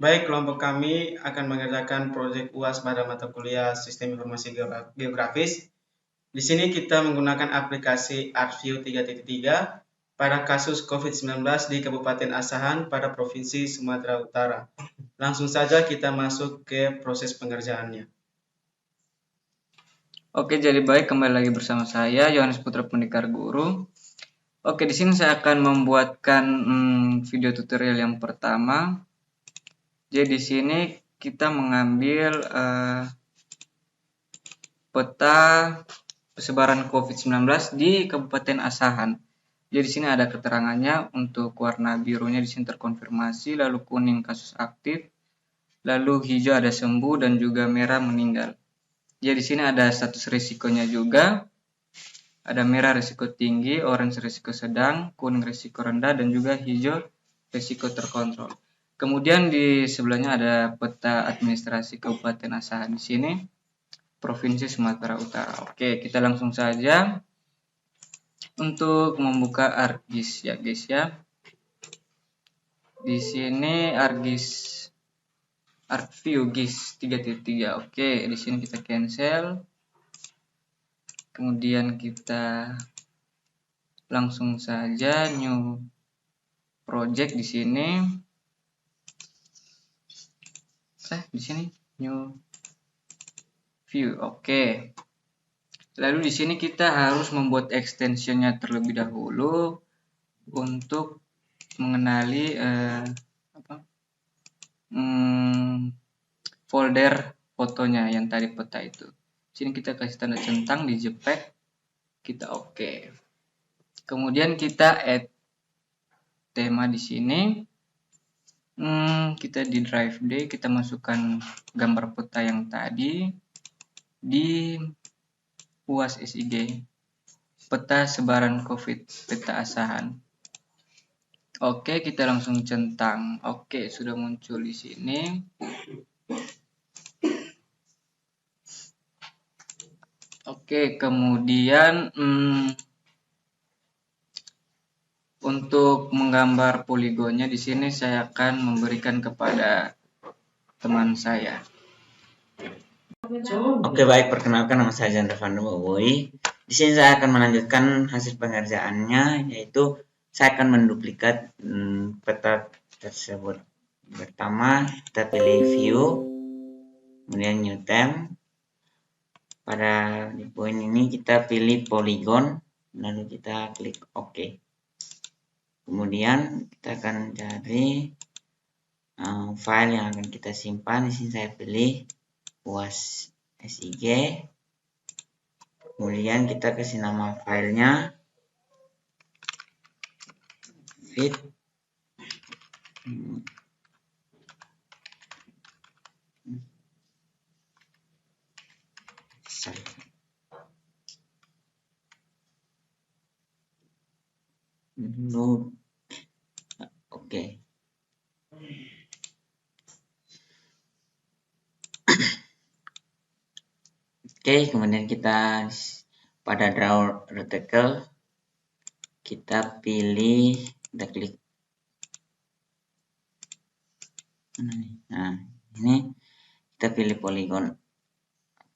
Baik, kelompok kami akan mengerjakan proyek UAS pada mata kuliah Sistem Informasi Geografis. Di sini kita menggunakan aplikasi ArcView 3.3 pada kasus COVID-19 di Kabupaten Asahan pada Provinsi Sumatera Utara. Langsung saja kita masuk ke proses pengerjaannya. Oke, jadi baik, kembali lagi bersama saya Yohanes Putra Pendekar Guru. Oke, di sini saya akan membuatkan video tutorial yang pertama. Jadi di sini kita mengambil peta persebaran COVID-19 di Kabupaten Asahan. Jadi di sini ada keterangannya. Untuk warna birunya di sini terkonfirmasi, lalu kuning kasus aktif, lalu hijau ada sembuh, dan juga merah meninggal. Jadi di sini ada status risikonya juga. Ada merah risiko tinggi, orange risiko sedang, kuning risiko rendah, dan juga hijau risiko terkontrol. Kemudian di sebelahnya ada peta administrasi Kabupaten Asahan di sini, Provinsi Sumatera Utara. Oke, kita langsung saja untuk membuka ArcGIS ya guys ya. Di sini ArcView GIS 3.3. Oke, di sini kita cancel. Kemudian kita langsung saja new project di sini. Di sini new view. Oke. Lalu di sini kita harus membuat extensionnya terlebih dahulu untuk mengenali folder fotonya yang tadi peta itu. Di sini kita kasih tanda centang di JPEG, kita oke. Kemudian kita add tema di sini. Kita di drive D, kita masukkan gambar peta yang tadi di UAS SIG, peta sebaran COVID peta Asahan. Oke, kita langsung centang. Oke, sudah muncul di sini. Oke, kemudian untuk menggambar poligonnya di sini saya akan memberikan kepada teman saya. Oke, baik, perkenalkan nama saya Chandra Fando Boboy. Di sini saya akan melanjutkan hasil pengerjaannya, yaitu saya akan menduplikat peta tersebut. Pertama, kita pilih view, kemudian new tab. Pada di poin ini kita pilih polygon, lalu kita klik OK. Kemudian kita akan cari file yang akan kita simpan. Di sini saya pilih UAS SIG. Kemudian kita kasih nama filenya fit. Oke. Oke, kemudian kita pada draw reticle kita pilih, kita klik. Nah, ini kita pilih polygon.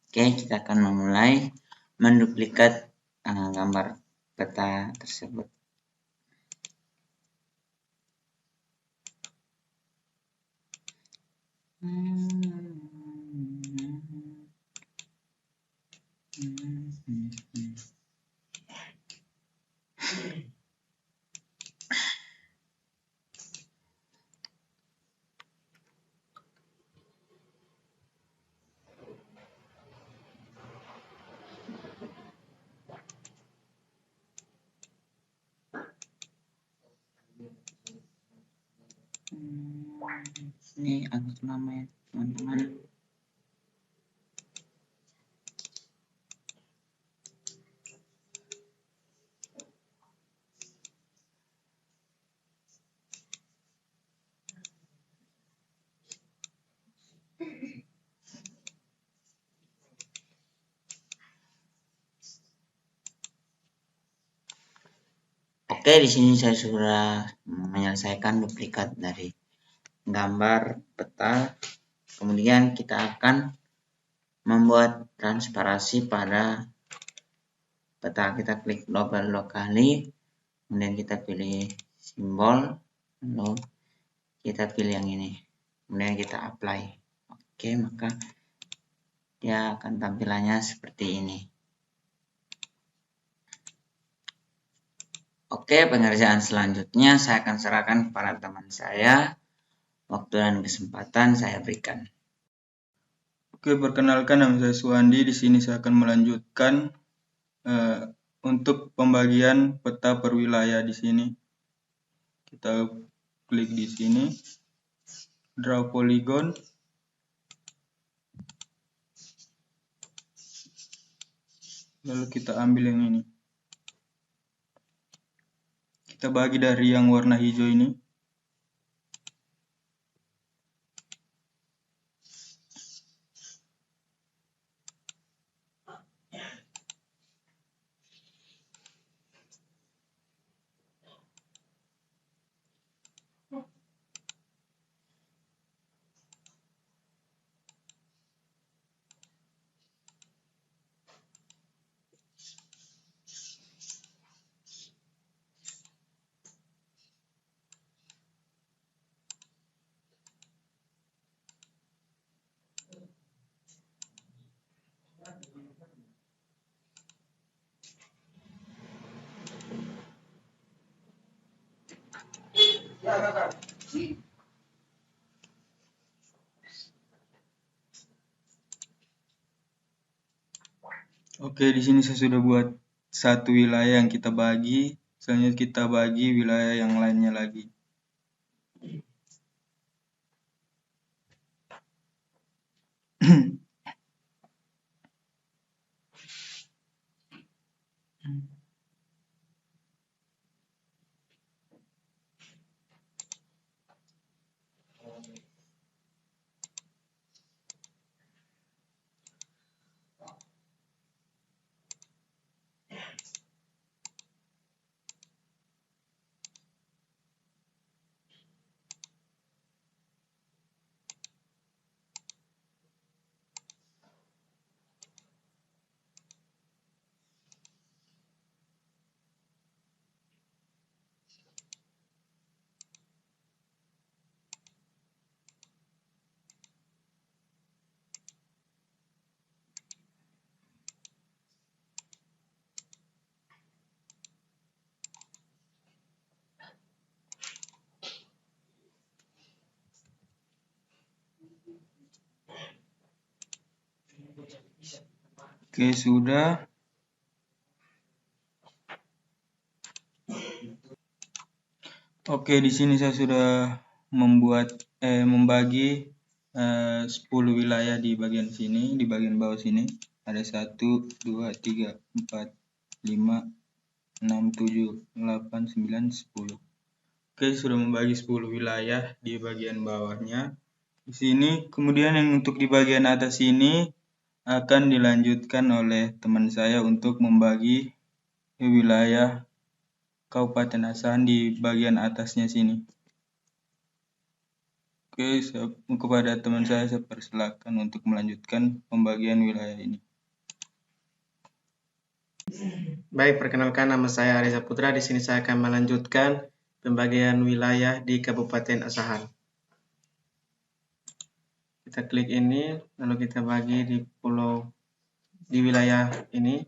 Oke, kita akan memulai menduplikat gambar peta tersebut. Ini atas namanya teman-teman. Oke, di sini saya sudah menyelesaikan duplikat dari menggambar peta. Kemudian kita akan membuat transparansi pada peta. Kita klik double dua kali, kemudian kita pilih simbol, lalu kita pilih yang ini, kemudian kita apply. Oke, maka dia akan tampilannya seperti ini. Oke, pengerjaan selanjutnya saya akan serahkan kepada teman saya. Waktu dan kesempatan saya berikan. Oke, perkenalkan nama saya Suwandi. Di sini saya akan melanjutkan untuk pembagian peta per wilayah di sini. Kita klik di sini, draw polygon. Lalu kita ambil yang ini. Kita bagi dari yang warna hijau ini. Oke, di sini saya sudah buat satu wilayah yang kita bagi. Selanjutnya kita bagi wilayah yang lainnya lagi. Oke, sudah. Oke, di sini saya sudah membagi 10 wilayah di bagian sini, di bagian bawah sini. Ada 1, 2, 3, 4, 5, 6, 7, 8, 9, 10. Oke, sudah membagi 10 wilayah di bagian bawahnya. Di sini, kemudian yang untuk di bagian atas ini akan dilanjutkan oleh teman saya untuk membagi wilayah Kabupaten Asahan di bagian atasnya sini. Oke, kepada teman saya persilakan untuk melanjutkan pembagian wilayah ini. Baik, perkenalkan nama saya Arisa Putra. Di sini saya akan melanjutkan pembagian wilayah di Kabupaten Asahan. Kita klik ini, lalu kita bagi di wilayah ini.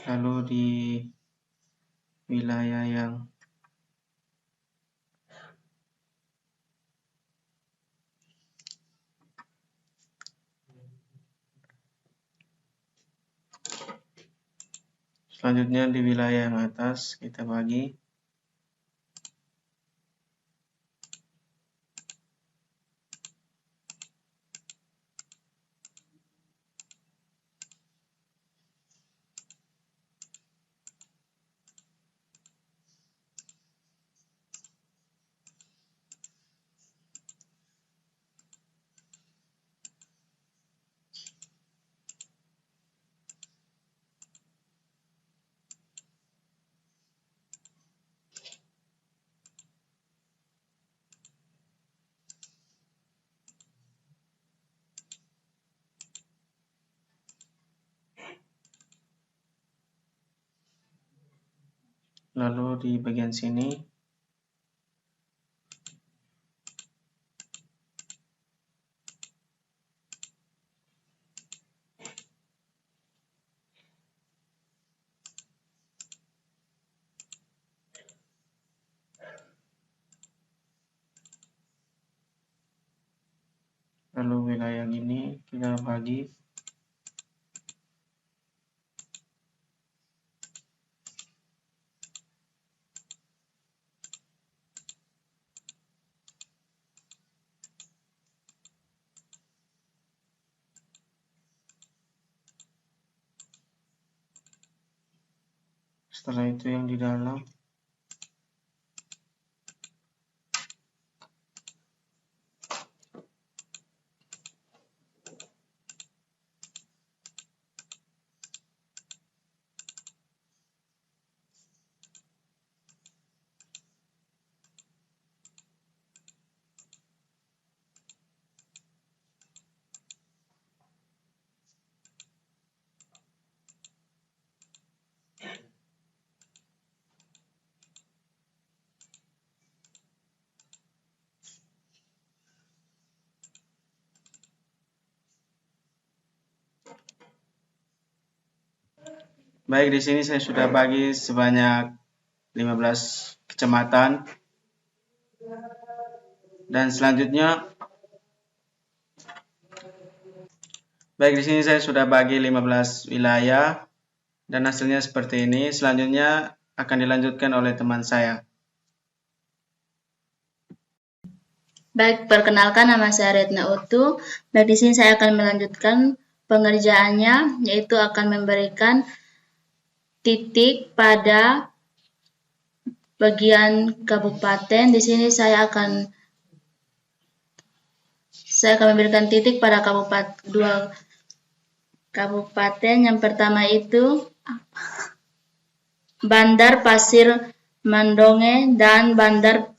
Lalu di wilayah yang selanjutnya di wilayah yang atas kita bagi. Lalu di bagian sini lalu wilayah gini kita bagi. Setelah itu yang di dalam baik, di sini saya sudah bagi sebanyak 15 kecamatan. Dan selanjutnya baik, di sini saya sudah bagi 15 wilayah dan hasilnya seperti ini. Selanjutnya akan dilanjutkan oleh teman saya. Baik, perkenalkan nama saya Retna Utu. Baik, di sini saya akan melanjutkan pengerjaannya, yaitu akan memberikan titik pada bagian kabupaten. Di sini saya akan memberikan titik pada dua kabupaten. Yang pertama itu Bandar Pasir Mandonge dan Bandar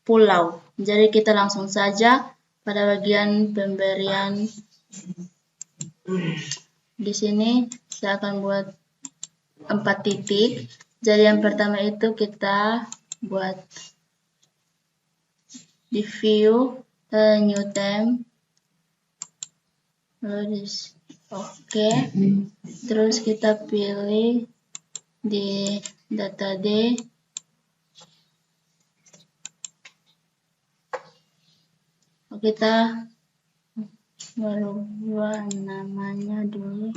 Pulau. Jadi kita langsung saja pada bagian pemberian. Di sini saya akan buat 4 titik. Jadi yang pertama itu kita buat di view, new tab, lalu oke. Terus kita pilih di data D, kita merubah namanya dulu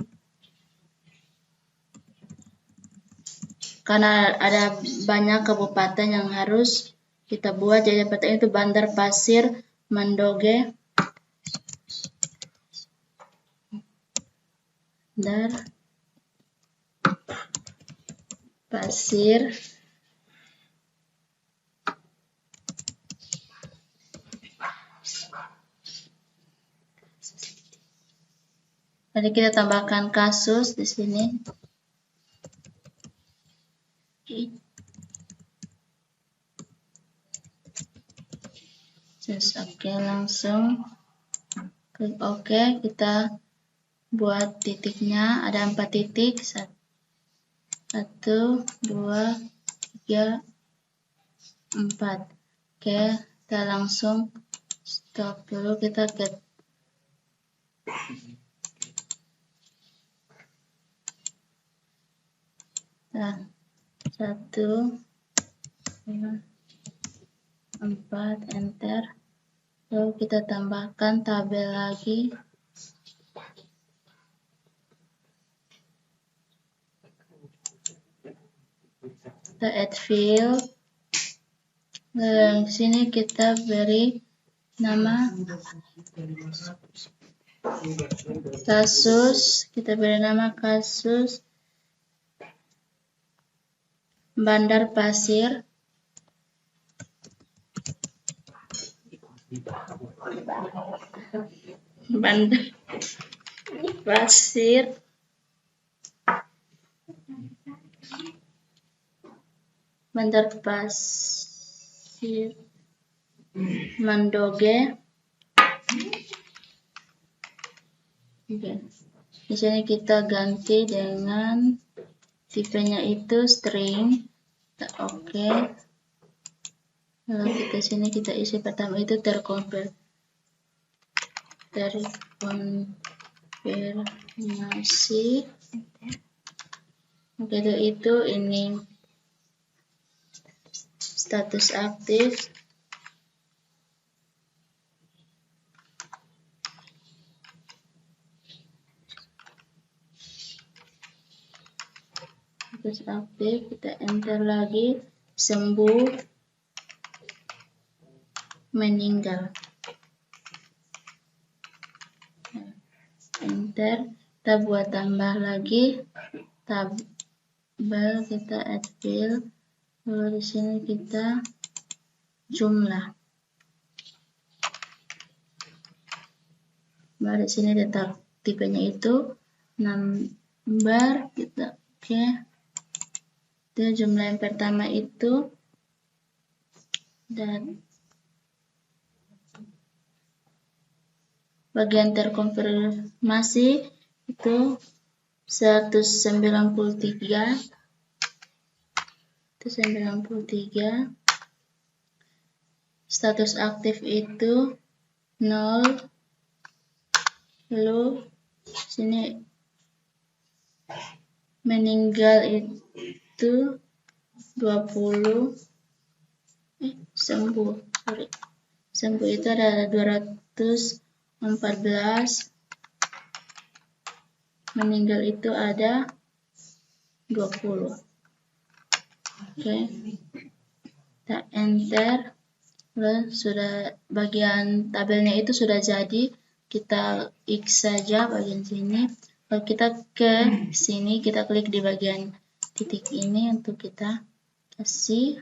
karena ada banyak kabupaten yang harus kita buat. Jadi yang pertama itu Bandar Pasir Mandonge, Bandar Pasir Jadi kita tambahkan kasus di sini. Just oke, langsung klik oke. Kita buat titiknya, ada 4 titik, 1, 2, 3, 4. Oke, kita langsung stop dulu, kita get nah, 1, 2, 4, enter. Lalu kita tambahkan tabel lagi. Kita add field. Lalu di sini kita beri nama kasus. Kita beri nama kasus Bandar Pasir Bandar Pasir Mandonge. Oke. Di sini kita ganti dengan tipenya itu string. Oke. Lalu kita sini kita isi pertama itu terkonfirmasi. Oke, itu ini status aktif. Status aktif, kita enter lagi, sembuh, meninggal. Enter, kita buat tambah lagi tabel, kita add field, lalu di sini kita jumlah. Baru di sini letak tipenya itu number, kita oke. Itu jumlah yang pertama itu, dan bagian terkonfirmasi itu 193. Status aktif itu 0. Lalu sini meninggal itu 20. Sembuh itu ada 214. Meninggal itu ada 20. Oke. Kita enter. Lalu sudah bagian tabelnya itu sudah jadi. Kita X saja bagian sini. Lalu kita ke sini, kita klik di bagian titik ini untuk kita kasih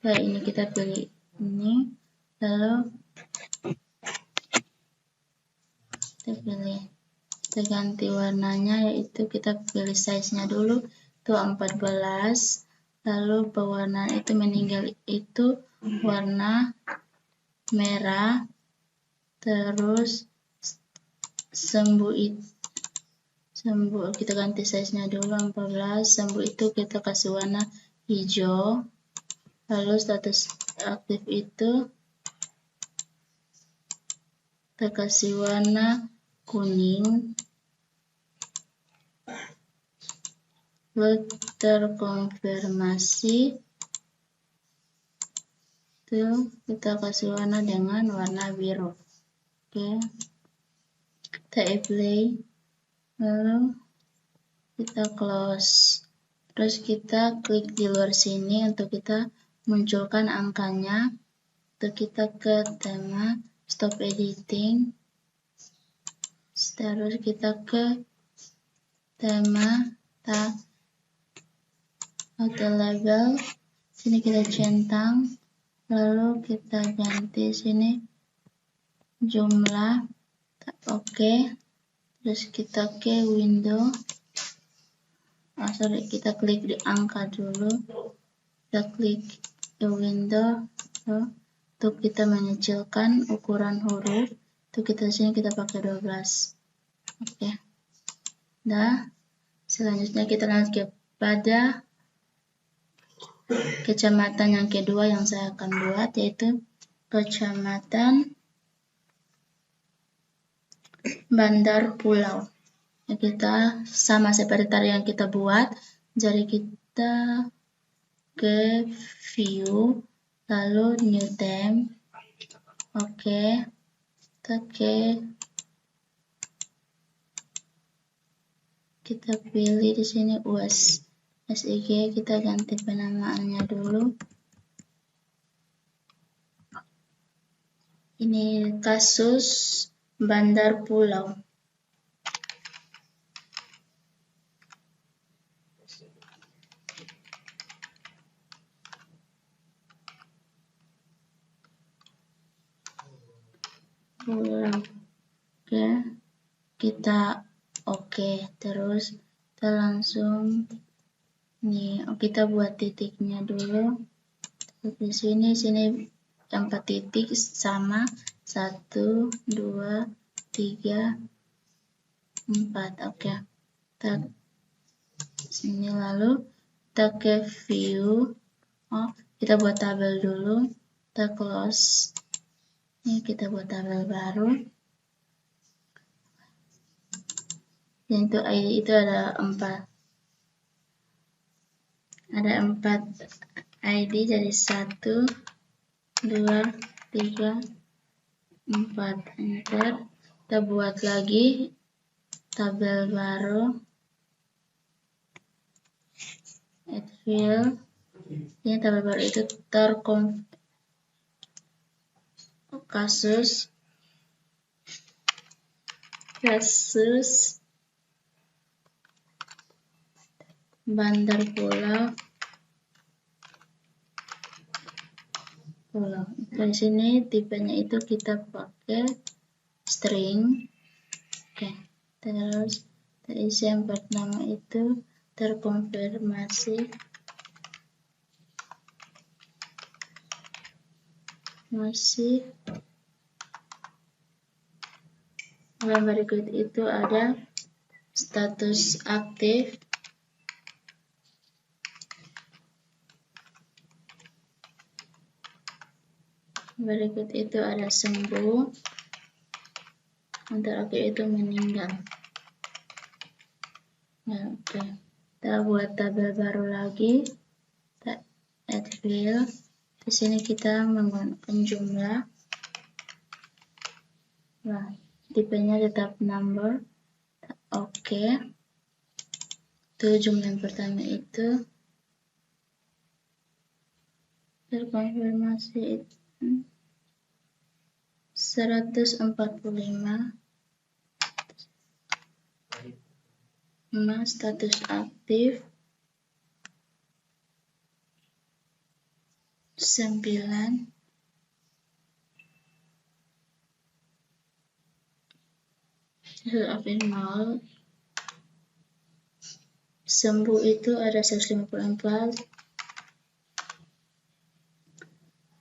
ini, kita pilih ini, lalu kita ganti warnanya, yaitu kita pilih size-nya dulu, itu 14. Lalu pewarnaan itu meninggal itu warna merah, terus sembuh kita ganti size-nya dulu 14. Sembuh itu kita kasih warna hijau. Lalu status aktif itu kita kasih warna kuning. Lalu terkonfirmasi itu kita kasih warna dengan warna biru. Oke. Kita apply, lalu kita close. Terus kita klik di luar sini untuk kita munculkan angkanya. Untuk kita ke tema, stop editing. Terus kita ke tema, auto label. Sini kita centang, lalu kita ganti sini jumlah. Oke. Terus kita ke window. Kita klik di angka dulu. Kita klik di window. Untuk kita mengecilkan ukuran huruf. Untuk kita sini kita pakai 12. Oke. Nah, selanjutnya kita lanjut kepada kecamatan yang kedua yang saya akan buat, yaitu kecamatan Bandar Pulau. Ya, kita sama seperti tadi yang kita buat, jadi kita ke view, lalu new theme. Oke. Kita pilih di sini UAS SIG, kita ganti penamaannya dulu. Ini kasus Bandar Pulau. Oke, kita terus kita langsung nih, kita buat titiknya dulu. Di sini yang 4 titik sama 1, 2, 3, 4. Oke. kita sini, lalu kita ke view. Kita buat tabel dulu, kita close. Ini kita buat tabel baru. Dan itu ID itu ada 4. Ada 4 ID, jadi 1, 2, 3, 4. Enter. Kita buat lagi tabel baru. Add field. Ini tabel baru itu kasus Bandar Pulau. Di sini tipenya itu kita pakai string. Oke. Terus terisi yang pertama itu terkonfirmasi yang berikut itu ada status aktif, berikut itu ada sembuh, yang terakhir itu meninggal. Oke. Kita buat tabel baru lagi, kita add field. Di sini kita menggunakan jumlah. Nah, tipenya tetap number. Oke. Itu jumlah yang pertama itu terkonfirmasi 145. Status aktif 9. Aktif 0. Sembuh itu ada 154.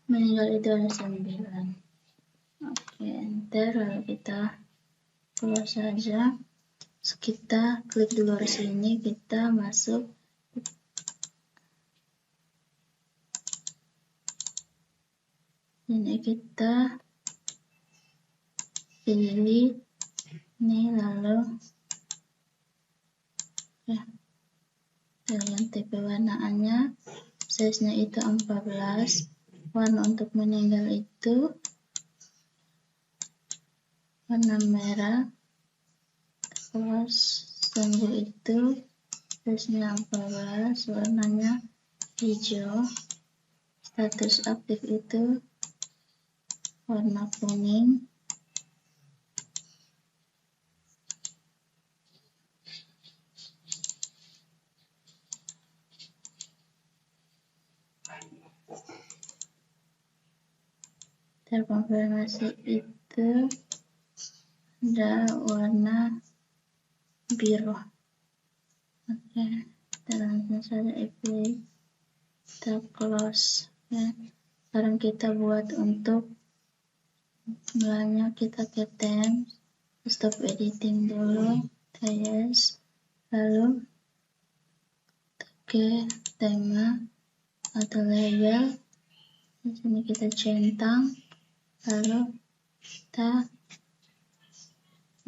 Meninggal itu ada 9. Oke, enter. Lalu kita close saja. Kita klik di luar sini, kita masuk. Ini kita pilih ini, lalu kita ganti pewarnaannya, size-nya itu 14. Warna untuk meninggal itu warna merah. Terus sembuh itu size-nya 14, warnanya hijau. Status aktif itu warna kuning. Terkonfirmasi itu ada warna biru. Oke, kita langsung saja apply, kita close. Ya. Sekarang kita buat untuk mulanya, kita ke temp, stop editing dulu, yes, lalu ke tema atau label. Di sini kita centang, lalu kita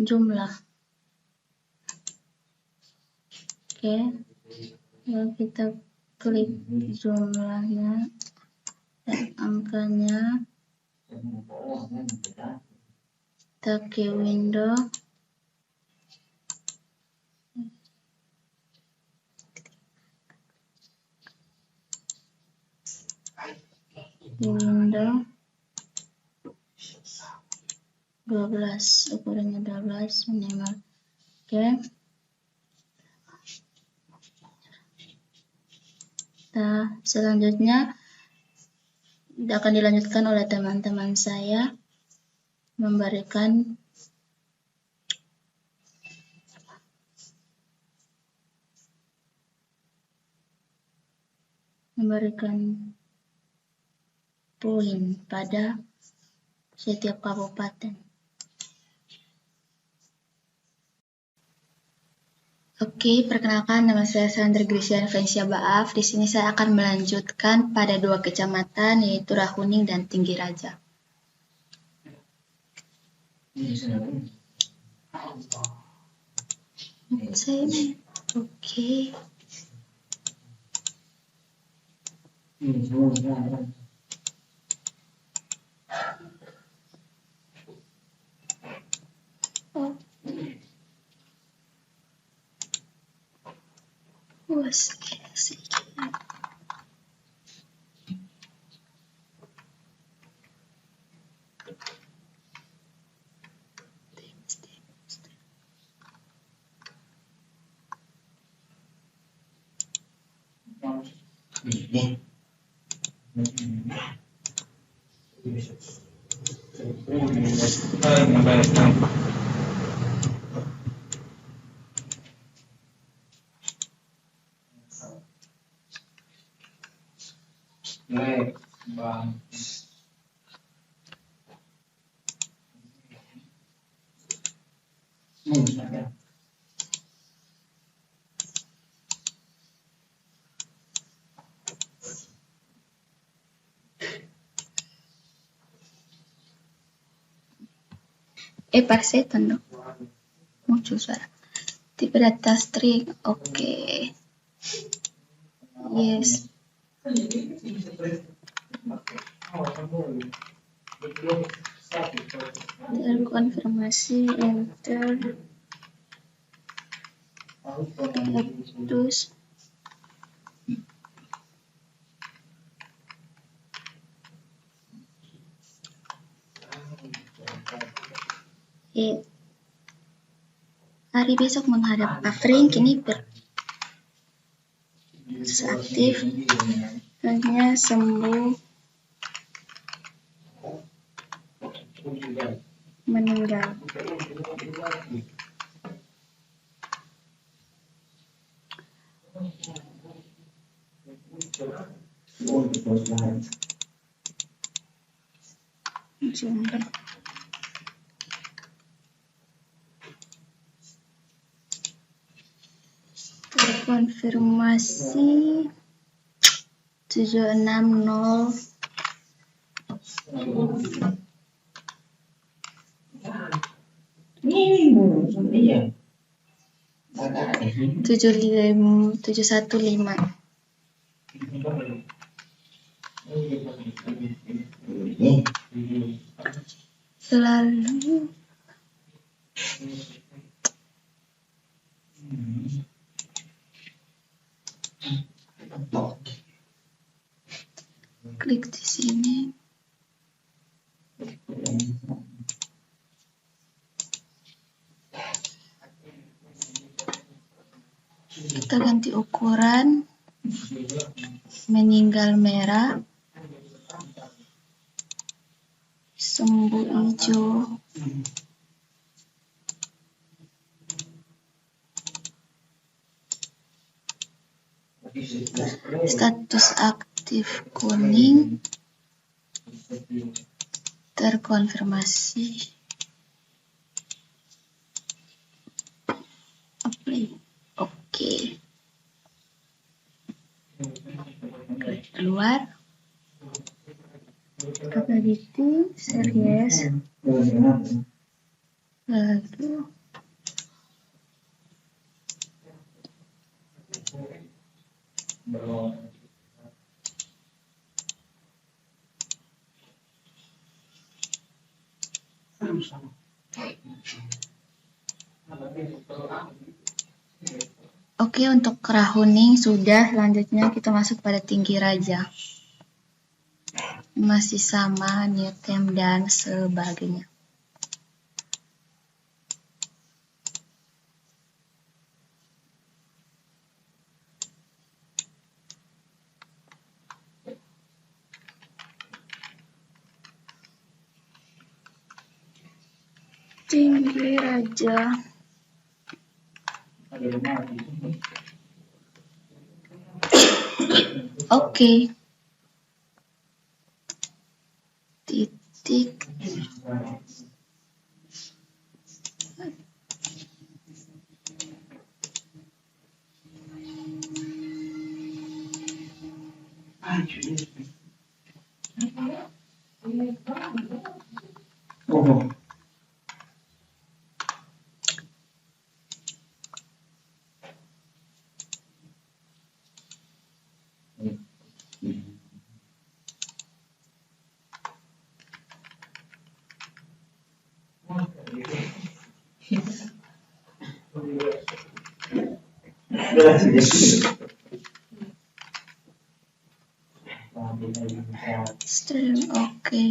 jumlah. Oke, lalu kita klik jumlahnya dan angkanya. Kita ke window, di window 12, ukurannya 12 minimal. Oke. Nah, selanjutnya akan dilanjutkan oleh teman-teman saya memberikan poin pada setiap kabupaten. Oke, perkenalkan nama saya Sandra Grisian Vencia Baaf. Di sini saya akan melanjutkan pada 2 kecamatan yaitu Rahuning dan Tinggi Raja. Oke. Parsetan dong. Muncul suara. Tipe data string. Oke. Yes. Terkonfirmasi enter. Terus hari besok menghadap Afrin kini aktif hanya sembuh meninggal. Terkonfirmasi 760 715. Lalu klik di sini. Kita ganti ukuran meninggal merah, sembuh hijau, status aktif kuning, terkonfirmasi. Oke. Klik keluar. Capability, series. Lalu Oke, untuk Rahuning sudah. Selanjutnya kita masuk pada Tinggi Raja. Masih sama, new theme dan sebagainya. Tinggi Raja. Oke. Titik. Stream, oke.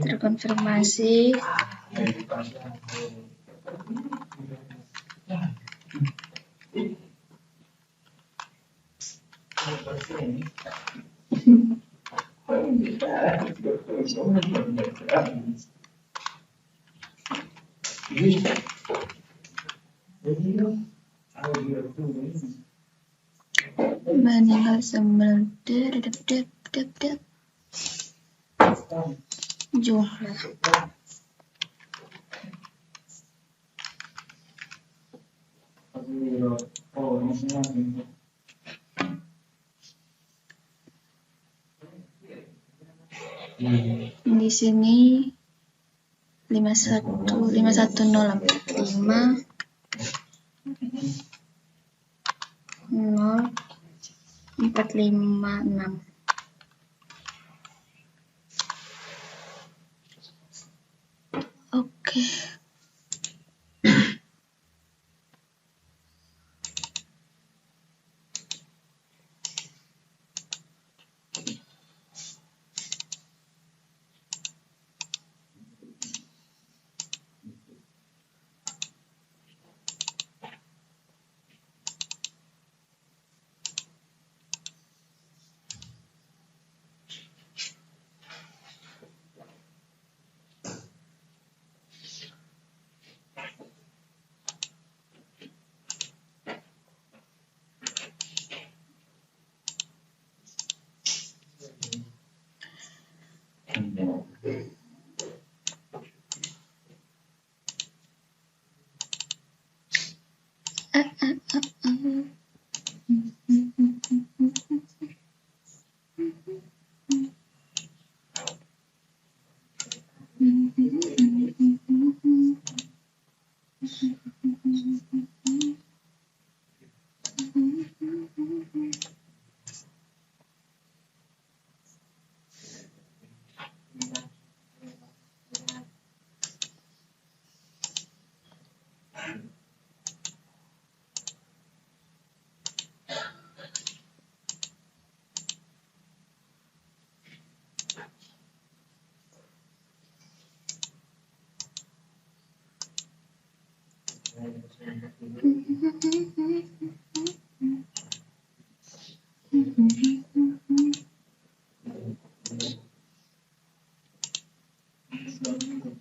Terkonfirmasi. Meninggal sebentar. Jumlah. Di sini 51045 0456. Oke.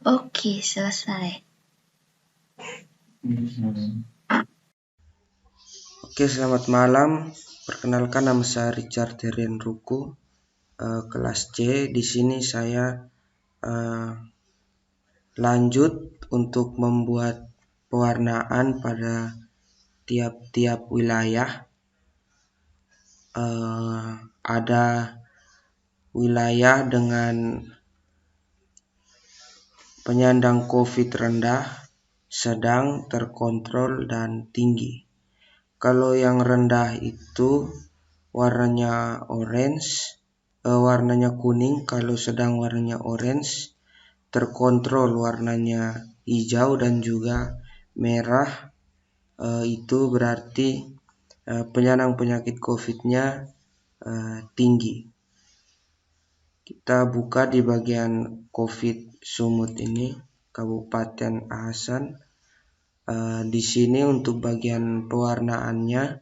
Oke, selesai. Oke, selamat malam. Perkenalkan, nama saya Richard Terian Ruku, kelas C. Di sini saya lanjut untuk membuat pewarnaan pada tiap-tiap wilayah. Ada wilayah dengan penyandang COVID rendah, sedang, terkontrol, dan tinggi. Kalau yang rendah itu warnanya warnanya kuning. Kalau sedang warnanya orange, terkontrol warnanya hijau dan juga merah. Itu berarti penyandang penyakit COVID-nya tinggi. Kita buka di bagian COVID Sumut ini, Kabupaten Ahasan. Di sini untuk bagian pewarnaannya,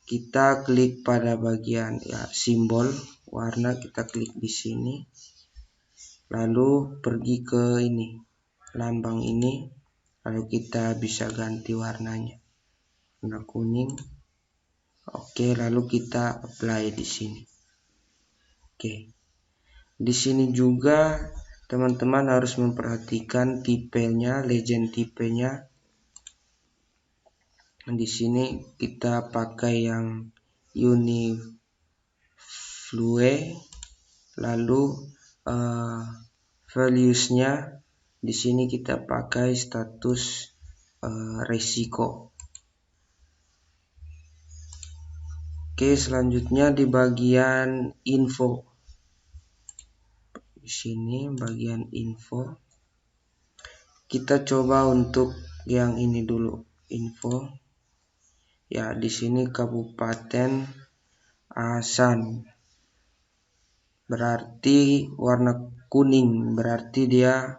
kita klik pada bagian simbol warna, kita klik di sini. Lalu pergi ke ini, lambang ini, lalu kita bisa ganti warnanya. Warna kuning. Oke, lalu kita apply di sini. Oke. Di sini juga teman-teman harus memperhatikan tipenya, legend tipenya. Di sini kita pakai yang Uniflue, lalu values-nya di sini kita pakai status resiko. Oke, selanjutnya di bagian info. Di sini bagian info. Kita coba untuk yang ini dulu, info. Ya, di sini Kabupaten Asahan. Berarti warna kuning, berarti dia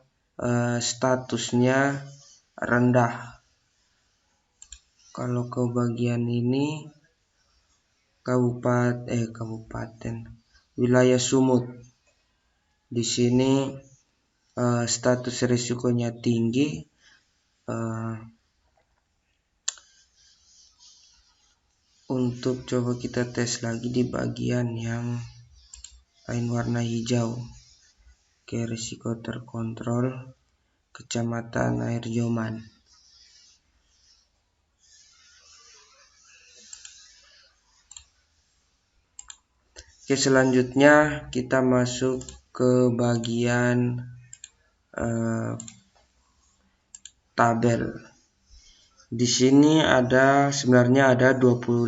statusnya rendah. Kalau ke bagian ini kabupaten wilayah Sumut. Di sini status risikonya tinggi. Untuk coba kita tes lagi di bagian yang lain warna hijau. Oke, risiko terkontrol Kecamatan Air Joman. Oke, selanjutnya kita masuk ke bagian tabel. Di sini sebenarnya ada 25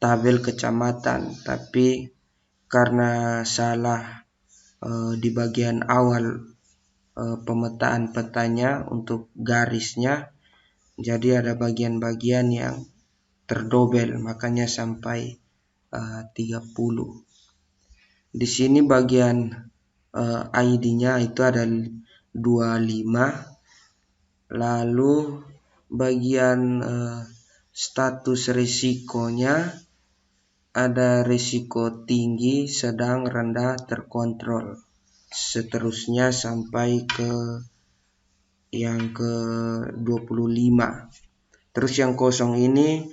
tabel kecamatan, tapi karena salah di bagian awal pemetaan petanya untuk garisnya, jadi ada bagian-bagian yang terdobel, makanya sampai 30. Di sini bagian ID-nya itu ada 25, lalu bagian status risikonya ada risiko tinggi, sedang, rendah, terkontrol. Seterusnya sampai ke yang ke 25. Terus yang kosong ini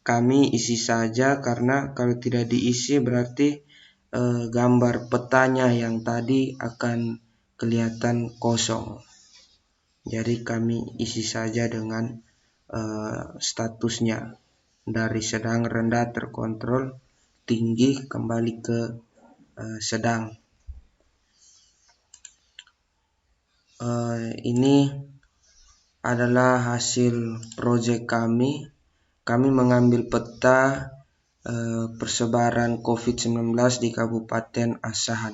kami isi saja, karena kalau tidak diisi berarti gambar petanya yang tadi akan kelihatan kosong. Jadi kami isi saja dengan statusnya dari sedang, rendah, terkontrol, tinggi, kembali ke sedang. Ini adalah hasil proyek kami. Kami mengambil peta persebaran COVID-19 di Kabupaten Asahan.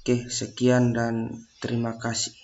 Oke, sekian dan terima kasih.